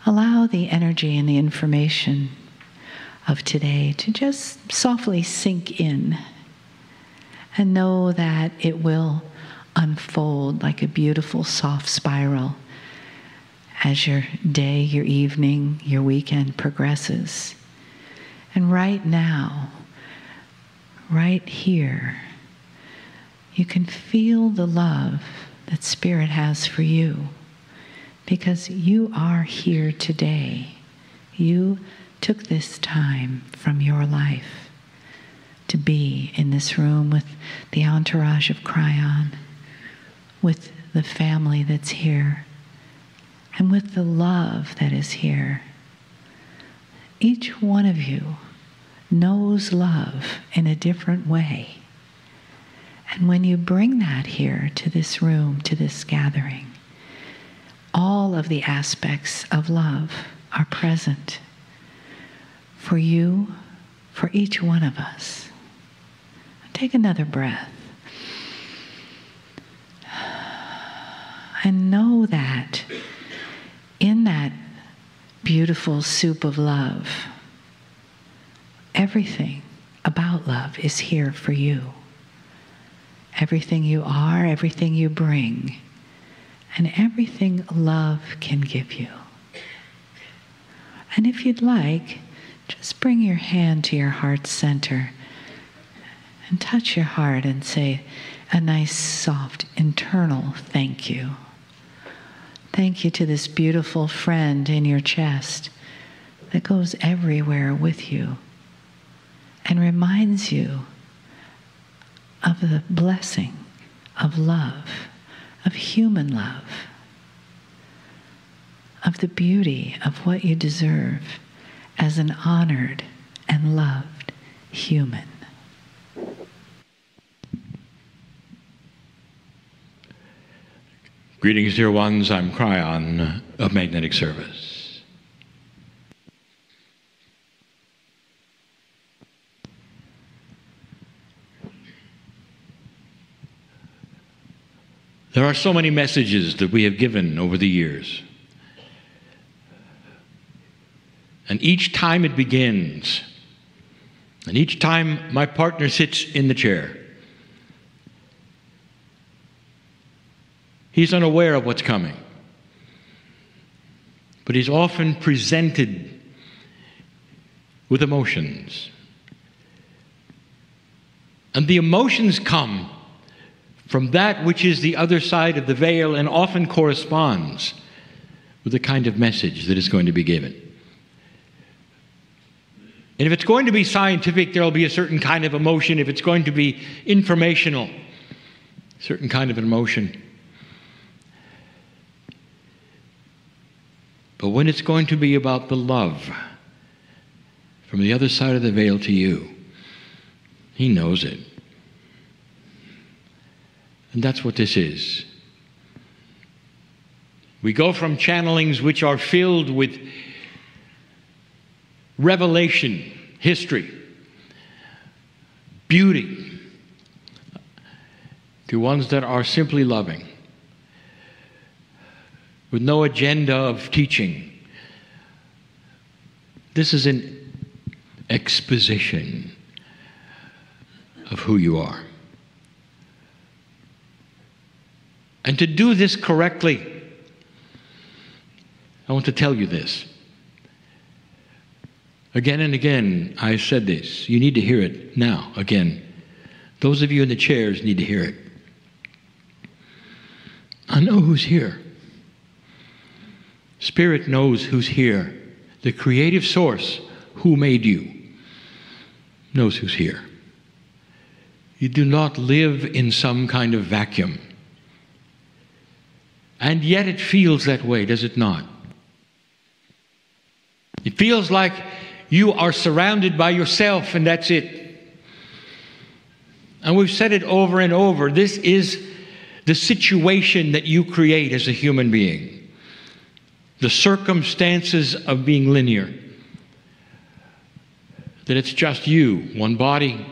allow the energy and the information of today to just softly sink in, and know that it will unfold like a beautiful soft spiral as your day, your evening, your weekend progresses. And right now, right here, you can feel the love that Spirit has for you, because you are here today. You took this time from your life to be in this room with the entourage of Kryon, with the family that's here, and with the love that is here. Each one of you knows love in a different way. And when you bring that here to this room, to this gathering, all of the aspects of love are present for you, for each one of us. Take another breath. And know that in that beautiful soup of love, everything about love is here for you. Everything you are, everything you bring, and everything love can give you. And if you'd like, just bring your hand to your heart's center and touch your heart and say a nice, soft, internal thank you. Thank you to this beautiful friend in your chest that goes everywhere with you and reminds you of the blessing of love, of human love, of the beauty of what you deserve as an honored and loved human. Greetings, dear ones. I'm Kryon of Magnetic Service. There are so many messages that we have given over the years. And each time it begins, and each time my partner sits in the chair, he's unaware of what's coming. But he's often presented with emotions. And the emotions come from that which is the other side of the veil and often corresponds with the kind of message that is going to be given. And if it's going to be scientific, there will be a certain kind of emotion. If it's going to be informational, a certain kind of an emotion. But when it's going to be about the love from the other side of the veil to you, he knows it. And that's what this is. We go from channelings which are filled with revelation, history, beauty, to ones that are simply loving, with no agenda of teaching. This is an exposition of who you are. And to do this correctly, I want to tell you this. Again and again, I've said this. You need to hear it now, again. Those of you in the chairs need to hear it. I know who's here. Spirit knows who's here. The creative source who made you knows who's here. You do not live in some kind of vacuum. And yet it feels that way, does it not? It feels like you are surrounded by yourself and that's it. And we've said it over and over. This is the situation that you create as a human being. The circumstances of being linear. That it's just you, one body.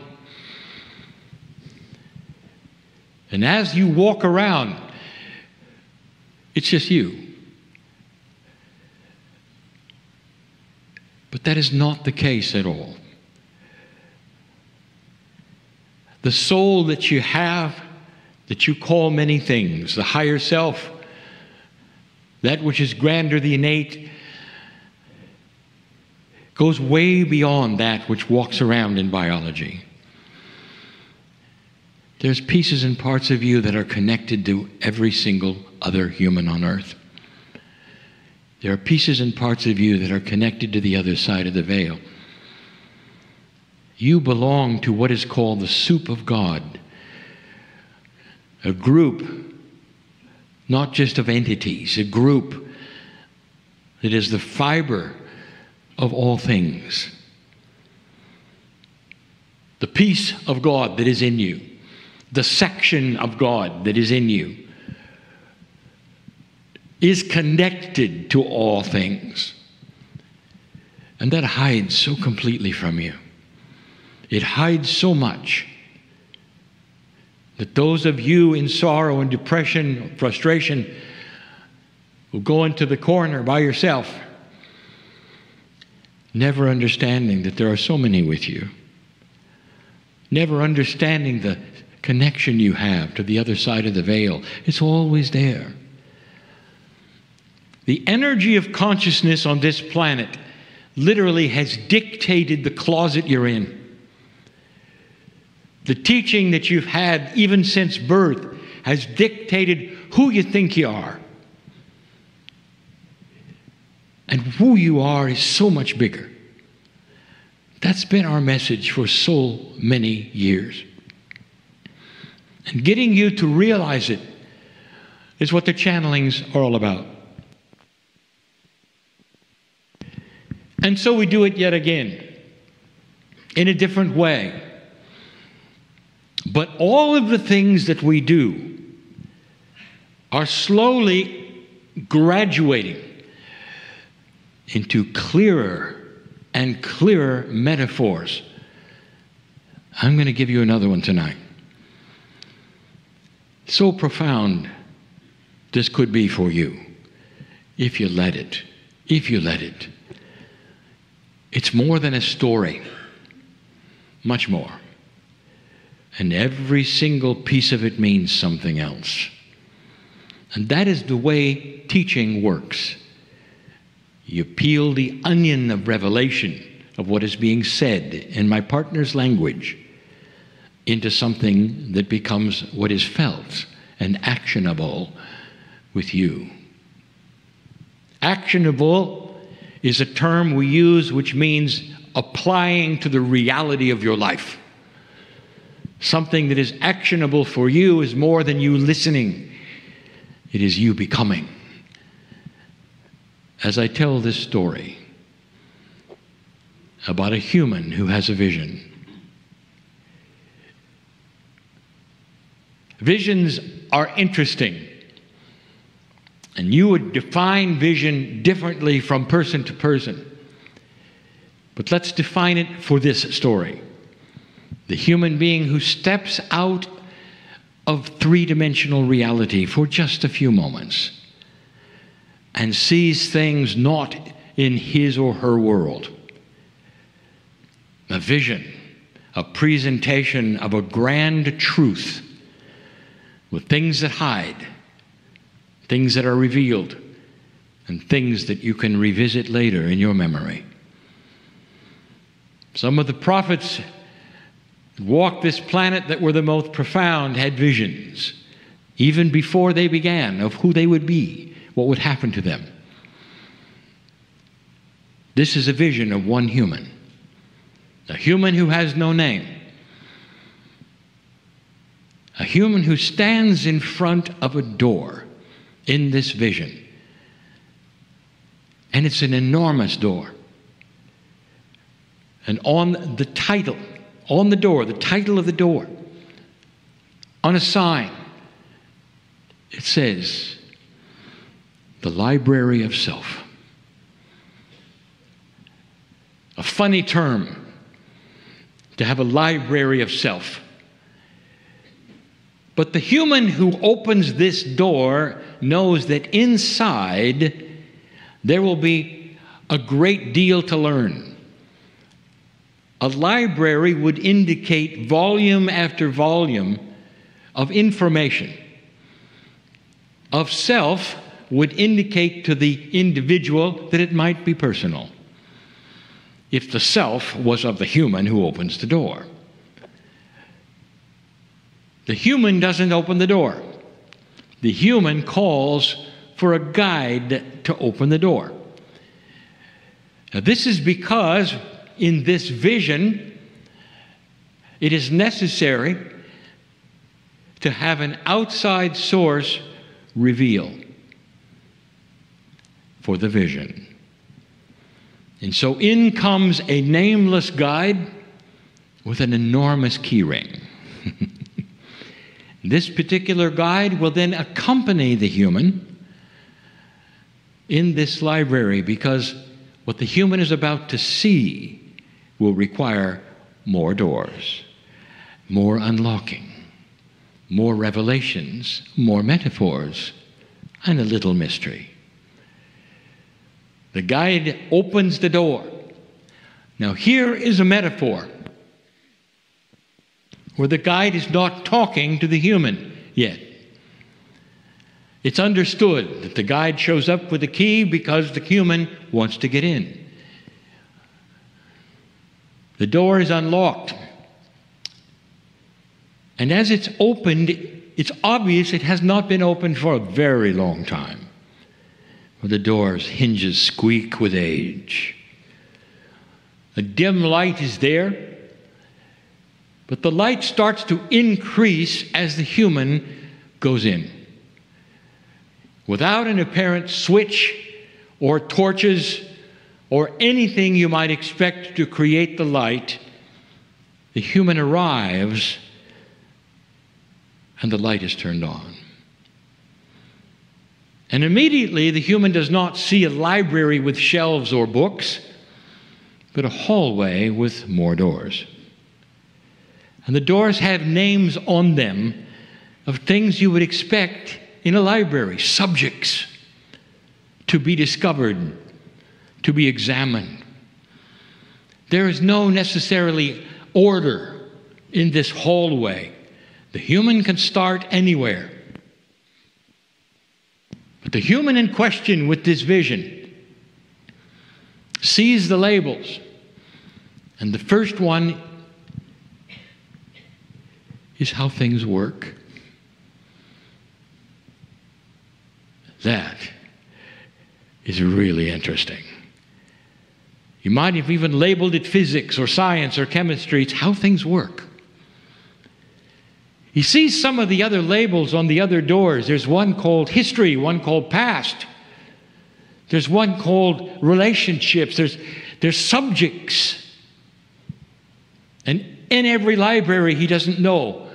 And as you walk around, it's just you. But that is not the case at all. The soul that you have, that you call many things, the higher self, that which is grander, the innate, goes way beyond that which walks around in biology. There's pieces and parts of you that are connected to every single other human on earth. There are pieces and parts of you that are connected to the other side of the veil. You belong to what is called the soup of God, a group, not just of entities, a group that is the fiber of all things. The piece of God that is in you, the section of God that is in you, is connected to all things. And that hides so completely from you. It hides so much that those of you in sorrow and depression, frustration, will go into the corner by yourself, never understanding that there are so many with you, never understanding the connection you have to the other side of the veil. It's always there. The energy of consciousness on this planet literally has dictated the closet you're in. The teaching that you've had even since birth has dictated who you think you are. And who you are is so much bigger. That's been our message for so many years. And getting you to realize it is what the channelings are all about. And so we do it yet again, in a different way. But all of the things that we do are slowly graduating into clearer and clearer metaphors. I'm going to give you another one tonight. So profound this could be for you, if you let it. If you let it. It's more than a story. Much more. And every single piece of it means something else. And that is the way teaching works. You peel the onion of revelation of what is being said in my partner's language into something that becomes what is felt and actionable with you. Actionable is a term we use which means applying to the reality of your life. Something that is actionable for you is more than you listening. It is you becoming. As I tell this story about a human who has a vision. Visions are interesting. And you would define vision differently from person to person. But let's define it for this story. The human being who steps out of three-dimensional reality for just a few moments and sees things not in his or her world. A vision, a presentation of a grand truth with things that hide, things that are revealed, and things that you can revisit later in your memory. Some of the prophets who walked this planet that were the most profound had visions, even before they began, of who they would be, what would happen to them. This is a vision of one human, a human who has no name, a human who stands in front of a door in this vision. And it's an enormous door. And on the title, on the door, the title of the door, on a sign, it says, "The Library of Self." A funny term, to have a library of self. But the human who opens this door knows that inside there will be a great deal to learn. A library would indicate volume after volume of information. Of self would indicate to the individual that it might be personal, if the self was of the human who opens the door. The human doesn't open the door. The human calls for a guide to open the door. Now, this is because in this vision, it is necessary to have an outside source reveal for the vision. And so in comes a nameless guide with an enormous key ring. This particular guide will then accompany the human in this library, because what the human is about to see will require more doors, more unlocking, more revelations, more metaphors, and a little mystery. The guide opens the door. Now here is a metaphor where the guide is not talking to the human yet. It's understood that the guide shows up with the key because the human wants to get in. The door is unlocked. And as it's opened, it's obvious it has not been opened for a very long time. The door's hinges squeak with age. A dim light is there, but the light starts to increase as the human goes in. Without an apparent switch or torches or anything you might expect to create the light, the human arrives and the light is turned on. And immediately the human does not see a library with shelves or books, but a hallway with more doors. And the doors have names on them of things you would expect in a library, subjects to be discovered, to be examined. There is no necessarily order in this hallway. The human can start anywhere. But the human in question with this vision sees the labels. And the first one is how things work. That is really interesting. You might have even labeled it physics or science or chemistry. It's how things work. He sees some of the other labels on the other doors. There's one called history, one called past. There's one called relationships. There's subjects. And in every library, he doesn't know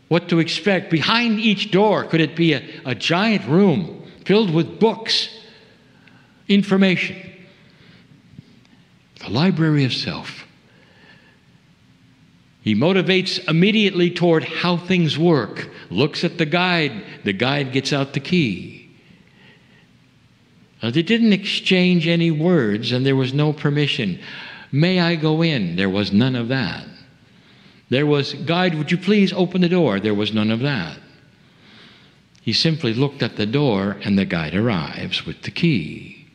what to expect. Behind each door, could it be a giant room filled with books, information? The library of self. He motivates immediately toward how things work, looks at the guide gets out the key. Now, they didn't exchange any words, and there was no permission. May I go in? There was none of that. There was, guide, would you please open the door? There was none of that. He simply looked at the door, and the guide arrives with the key.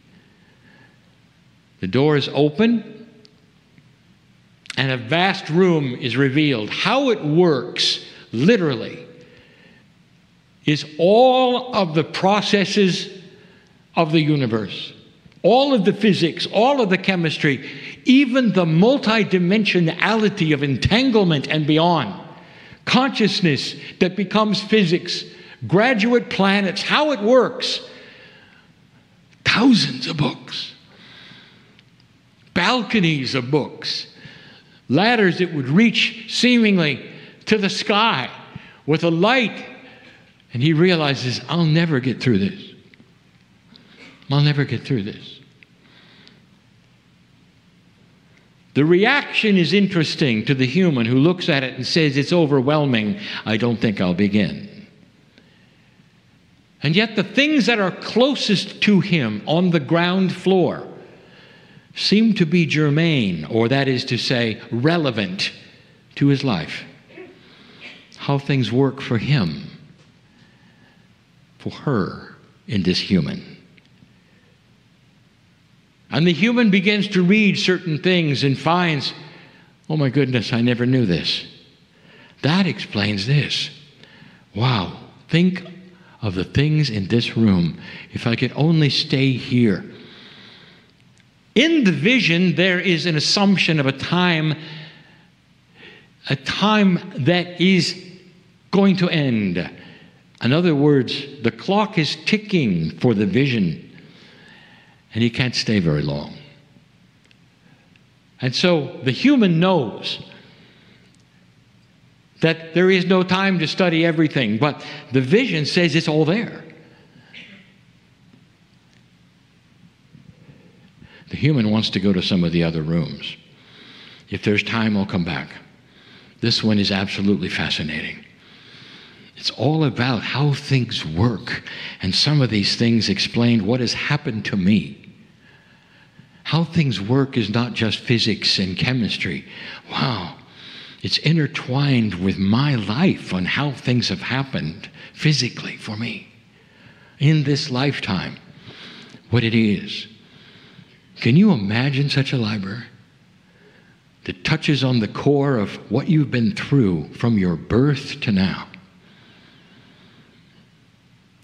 The door is open, and a vast room is revealed. How it works, literally, is all of the processes of the universe, all of the physics, all of the chemistry, even the multidimensionality of entanglement and beyond, consciousness that becomes physics, graduate planets, how it works. Thousands of books, balconies of books, ladders that would reach seemingly to the sky with a light. And he realizes, I'll never get through this. I'll never get through this. The reaction is interesting to the human who looks at it and says, it's overwhelming. I don't think I'll begin. And yet the things that are closest to him on the ground floor, seem to be germane, or that is to say, relevant to his life. How things work for him, for her, in this human. And the human begins to read certain things and finds, oh my goodness, I never knew this. That explains this. Wow, think of the things in this room. If I could only stay here. In the vision, there is an assumption of a time that is going to end. In other words, the clock is ticking for the vision, and he can't stay very long. And so the human knows that there is no time to study everything, but the vision says it's all there. The human wants to go to some of the other rooms. If there's time, I'll come back. This one is absolutely fascinating. It's all about how things work, and some of these things explain what has happened to me. How things work is not just physics and chemistry. Wow. It's intertwined with my life on how things have happened physically for me in this lifetime, what it is. Can you imagine such a library that touches on the core of what you've been through from your birth to now?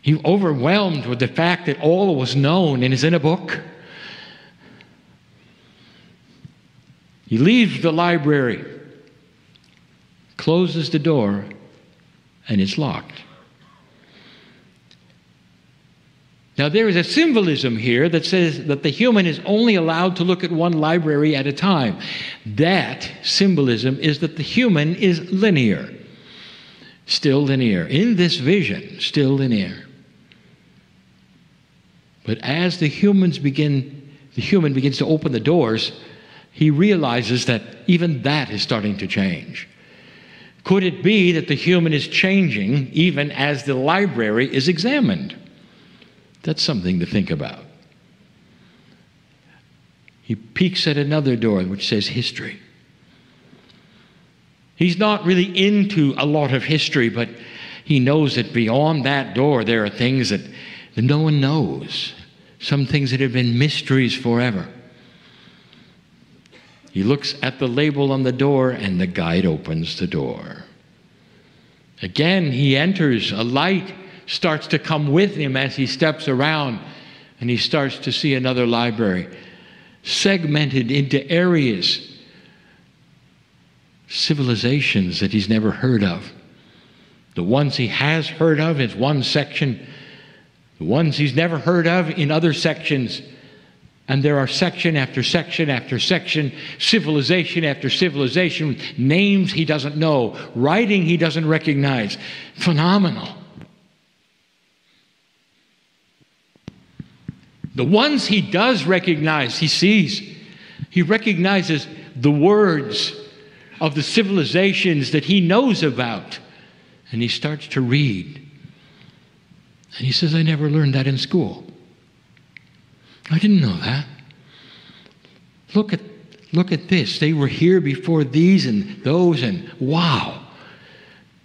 You're overwhelmed with the fact that all was known and is in a book. He leaves the library, closes the door, and it's locked. Now, there is a symbolism here that says that the human is only allowed to look at one library at a time. That symbolism is that the human is linear. Still linear. In this vision, still linear. But as the human begins to open the doors, he realizes that even that is starting to change. Could it be that the human is changing even as the library is examined? That's something to think about. He peeks at another door which says history. He's not really into a lot of history, but he knows that beyond that door there are things that no one knows. Some things that have been mysteries forever. He looks at the label on the door, and the guide opens the door. Again, he enters. A light starts to come with him as he steps around, and he starts to see another library, segmented into areas, civilizations that he's never heard of. The ones he has heard of is one section, the ones he's never heard of in other sections. And there are section after section after section, civilization after civilization, names he doesn't know, writing he doesn't recognize. Phenomenal. The ones he does recognize, he sees. He recognizes the words of the civilizations that he knows about. And he starts to read. And he says, I never learned that in school. I didn't know that. Look at this. They were here before these and those, and wow.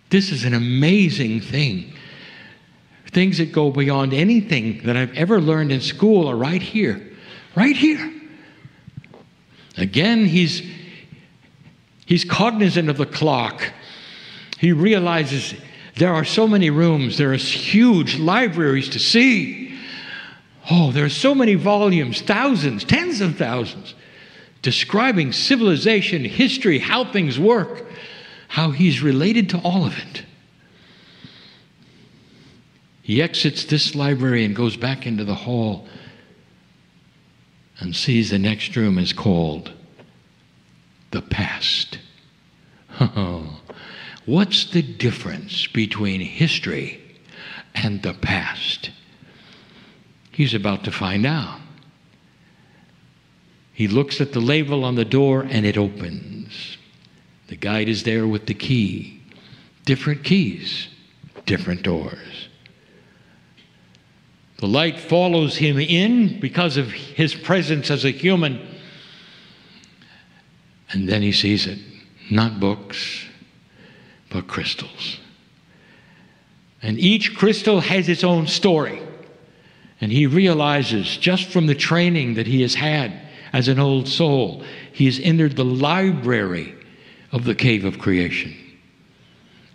This is an amazing thing. Things that go beyond anything that I've ever learned in school are right here. Right here. Again, he's cognizant of the clock. He realizes there are so many rooms. There are huge libraries to see. Oh, there are so many volumes, thousands, tens of thousands, describing civilization, history, how things work, how he's related to all of it. He exits this library and goes back into the hall and sees the next room is called the past. Oh, what's the difference between history and the past? He's about to find out. He looks at the label on the door and it opens. The guide is there with the key. Different keys, different doors. The light follows him in because of his presence as a human. And then he sees it. Not books, but crystals. And each crystal has its own story. And he realizes, just from the training that he has had as an old soul, he has entered the library of the cave of creation.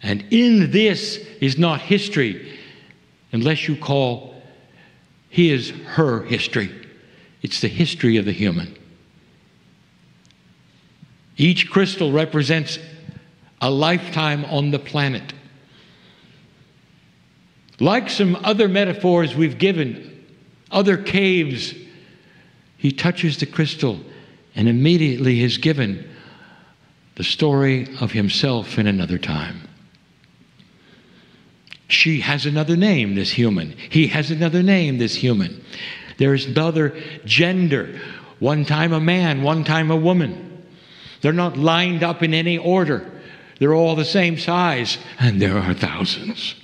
And in this is not history, unless you call his, her history. It's the history of the human. Each crystal represents a lifetime on the planet. Like some other metaphors we've given, other caves, he touches the crystal and immediately is given the story of himself in another time. She has another name, this human. He has another name, this human. There is another gender. One time a man, one time a woman. They're not lined up in any order. They're all the same size, and there are thousands.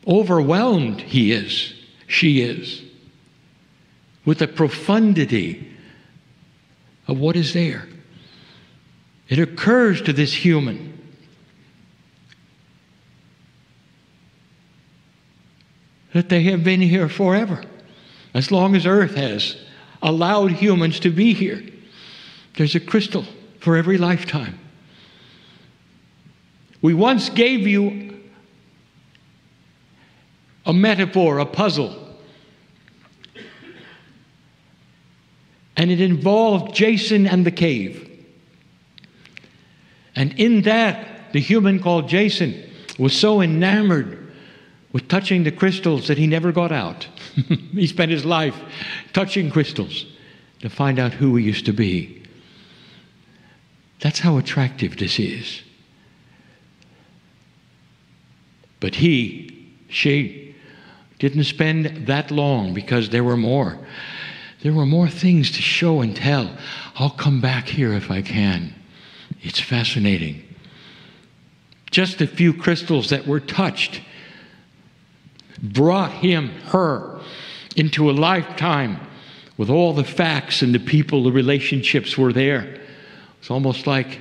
Overwhelmed he is, she is, with the profundity of what is there. It occurs to this human that they have been here forever, as long as Earth has allowed humans to be here. There's a crystal for every lifetime. We once gave you a metaphor, a puzzle. And it involved Jason and the cave. And in that, the human called Jason was so enamored with touching the crystals that he never got out. He spent his life touching crystals to find out who he used to be. That's how attractive this is. But she didn't spend that long, because there were more. There were more things to show and tell. I'll come back here if I can. It's fascinating. Just a few crystals that were touched brought him, her, into a lifetime with all the facts and the people, the relationships were there. It's almost like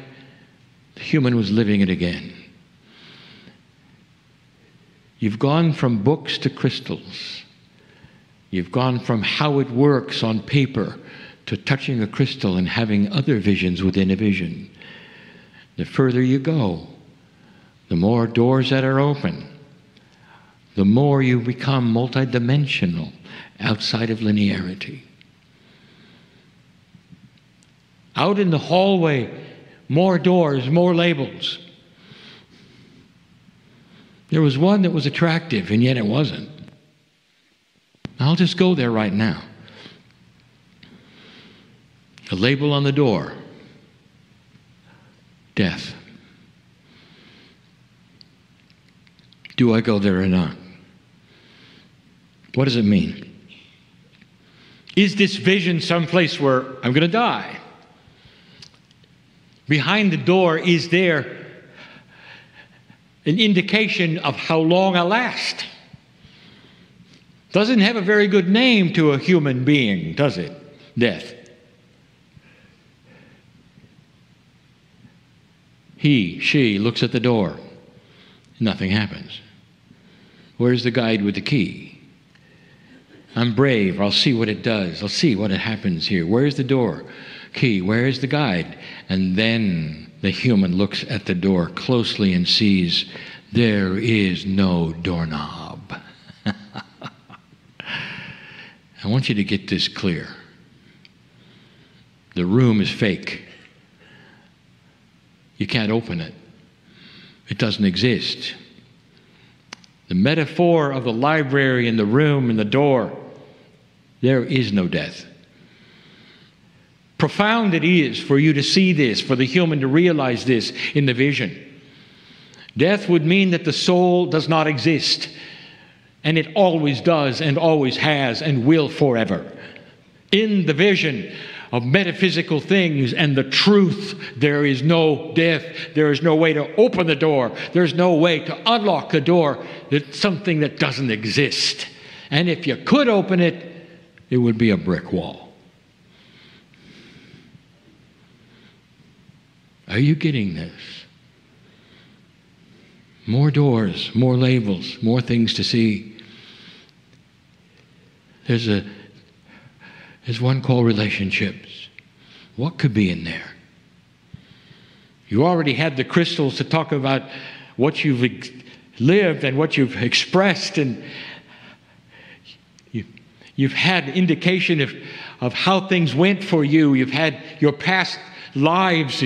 the human was living it again. You've gone from books to crystals. You've gone from how it works on paper to touching a crystal and having other visions within a vision. The further you go, the more doors that are open, the more you become multidimensional outside of linearity. Out in the hallway, more doors, more labels. There was one that was attractive, and yet it wasn't. I'll just go there right now. A label on the door. Death. Do I go there or not? What does it mean? Is this vision someplace where I'm going to die? Behind the door, is there an indication of how long I'll last? Doesn't have a very good name to a human being, does it? Death. He, she looks at the door. Nothing happens. Where's the guide with the key? I'm brave. I'll see what it does. I'll see what happens here. Where's the door? Key. Where's the guide? And then the human looks at the door closely and sees there is no doorknob. I want you to get this clear. The room is fake. You can't open it. It doesn't exist. The metaphor of the library and the room and the door, there is no death. Profound it is for you to see this, for the human to realize this in the vision. Death would mean that the soul does not exist, and it always does and always has and will forever. In the vision of metaphysical things and the truth, there is no death. There is no way to open the door. There's no way to unlock the door. It's something that doesn't exist. And if you could open it, it would be a brick wall. Are you getting this? More doors, more labels, more things to see. There's one called relationships. What could be in there? You already had the crystals to talk about what you've lived and what you've expressed, and you've had indication of how things went for you. You've had your past lives,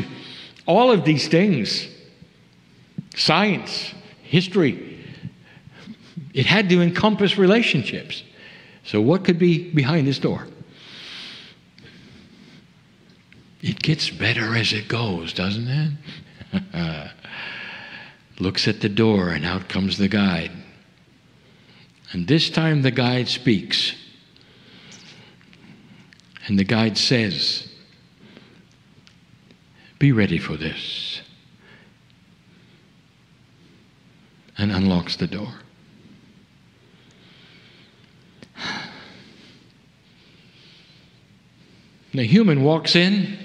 all of these things. Science, history. It had to encompass relationships. So what could be behind this door? It gets better as it goes, doesn't it? Looks at the door, and out comes the guide. And this time the guide speaks. And the guide says, be ready for this. And unlocks the door. The human walks in,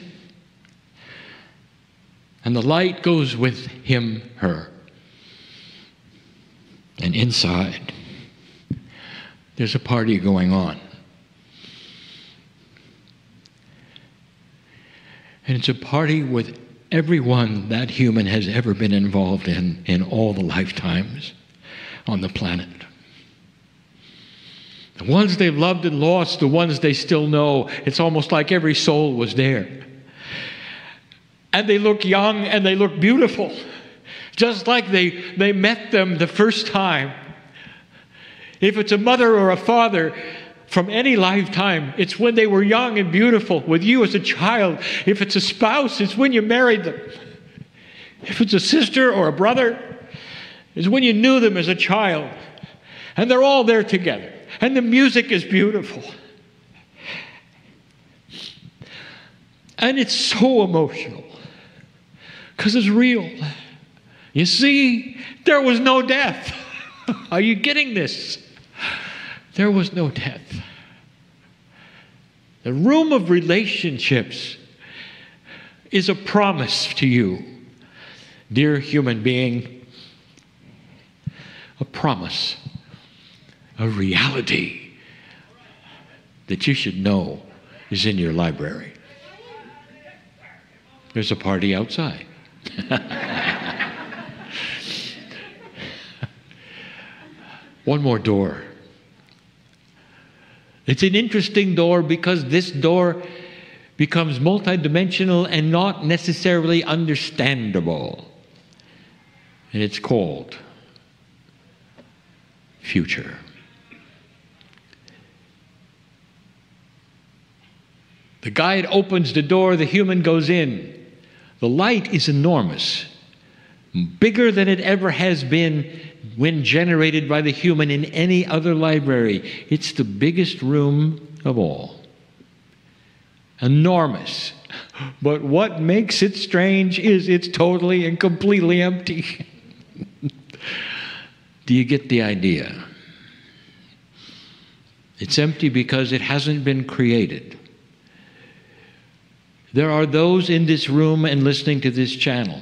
and the light goes with him, her. And inside, there's a party going on. And it's a party with everyone that human has ever been involved in all the lifetimes on the planet. The ones they've loved and lost, the ones they still know. It's almost like every soul was there. And they look young and they look beautiful. Just like they met them the first time. If it's a mother or a father from any lifetime, it's when they were young and beautiful with you as a child. If it's a spouse, it's when you married them. If it's a sister or a brother, it's when you knew them as a child. And they're all there together. And the music is beautiful. And it's so emotional. Because it's real. You see, there was no death. Are you getting this? There was no death. The room of relationships is a promise to you, dear human being. A promise. A reality that you should know is in your library. There's a party outside. One more door. It's an interesting door because this door becomes multidimensional and not necessarily understandable. And it's called future. The guide opens the door, the human goes in. The light is enormous, bigger than it ever has been when generated by the human in any other library. It's the biggest room of all. Enormous. But what makes it strange is it's totally and completely empty. Do you get the idea? It's empty because it hasn't been created. There are those in this room and listening to this channel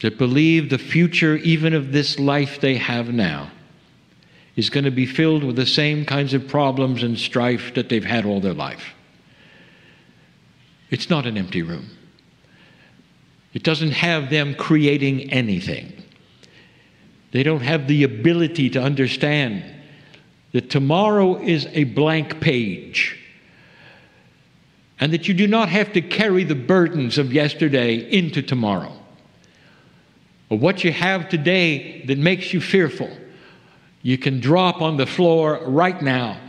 that believe the future, even of this life they have now, is going to be filled with the same kinds of problems and strife that they've had all their life. It's not an empty room. It doesn't have them creating anything. They don't have the ability to understand that tomorrow is a blank page. And that you do not have to carry the burdens of yesterday into tomorrow. Or what you have today that makes you fearful, you can drop on the floor right now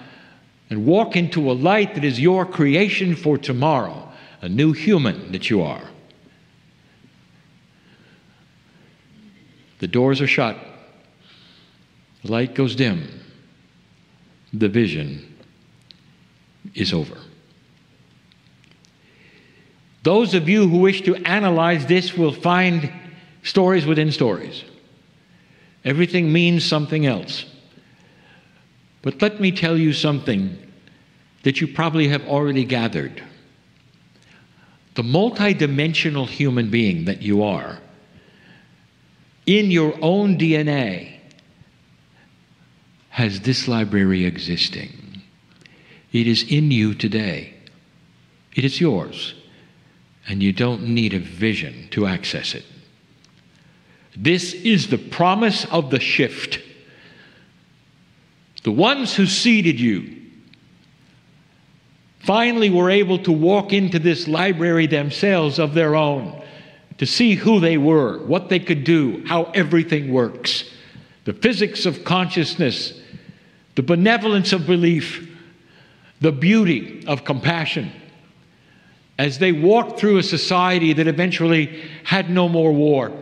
and walk into a light that is your creation for tomorrow, a new human that you are. The doors are shut. The light goes dim. The vision is over. Those of you who wish to analyze this will find stories within stories. Everything means something else. But let me tell you something that you probably have already gathered. the multidimensional human being that you are, in your own DNA, has this library existing. It is in you today. It is yours, and you don't need a vision to access it. This is the promise of the shift. The ones who seeded you finally were able to walk into this library themselves of their own, to see who they were, what they could do, how everything works. The physics of consciousness, the benevolence of belief, the beauty of compassion. As they walked through a society that eventually had no more war,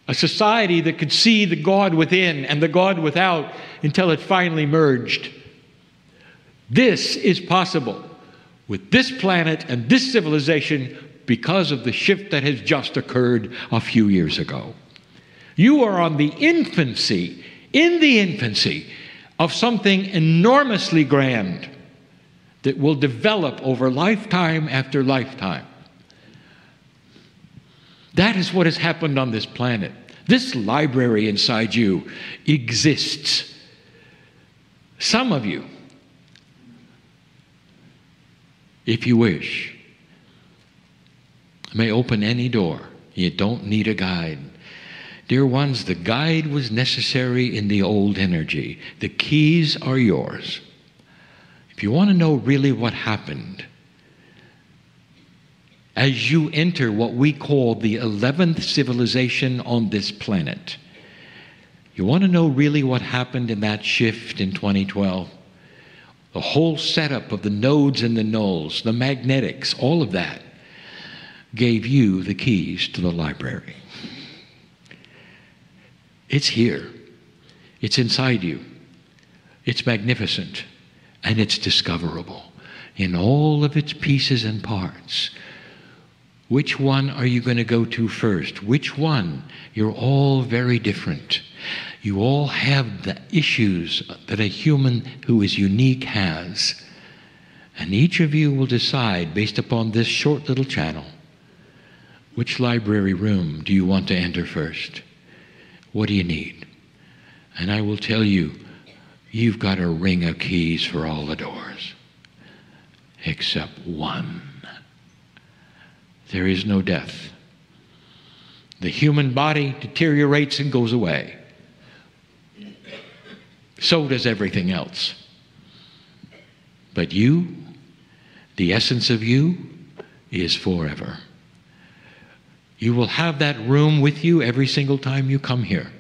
a society that could see the God within and the God without until it finally merged. This is possible with this planet and this civilization because of the shift that has just occurred a few years ago. You are on the infancy, in the infancy, of something enormously grand that will develop over lifetime after lifetime. That is what has happened on this planet. This library inside you exists. Some of you, if you wish, may open any door. You don't need a guide. Dear ones, the guide was necessary in the old energy. The keys are yours. If you want to know really what happened, as you enter what we call the 11th civilization on this planet, you want to know really what happened in that shift in 2012? The whole setup of the nodes and the nulls, the magnetics, all of that gave you the keys to the library. It's here. It's inside you. It's magnificent. And it's discoverable in all of its pieces and parts. Which one are you going to go to first? Which one? You're all very different. You all have the issues that a human who is unique has. And each of you will decide, based upon this short little channel, which library room do you want to enter first? What do you need? And I will tell you, you've got a ring of keys for all the doors, except one. There is no death. The human body deteriorates and goes away. So does everything else. But you, the essence of you, is forever. You will have that room with you every single time you come here.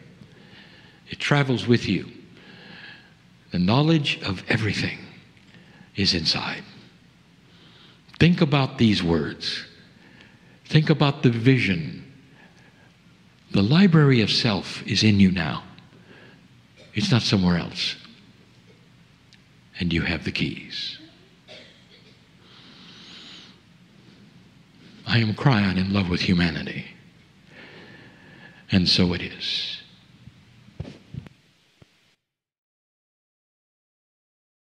It travels with you. The knowledge of everything is inside. Think about these words. Think about the vision. The library of self is in you now. It's not somewhere else. And you have the keys. I am Kryon in love with humanity. And so it is.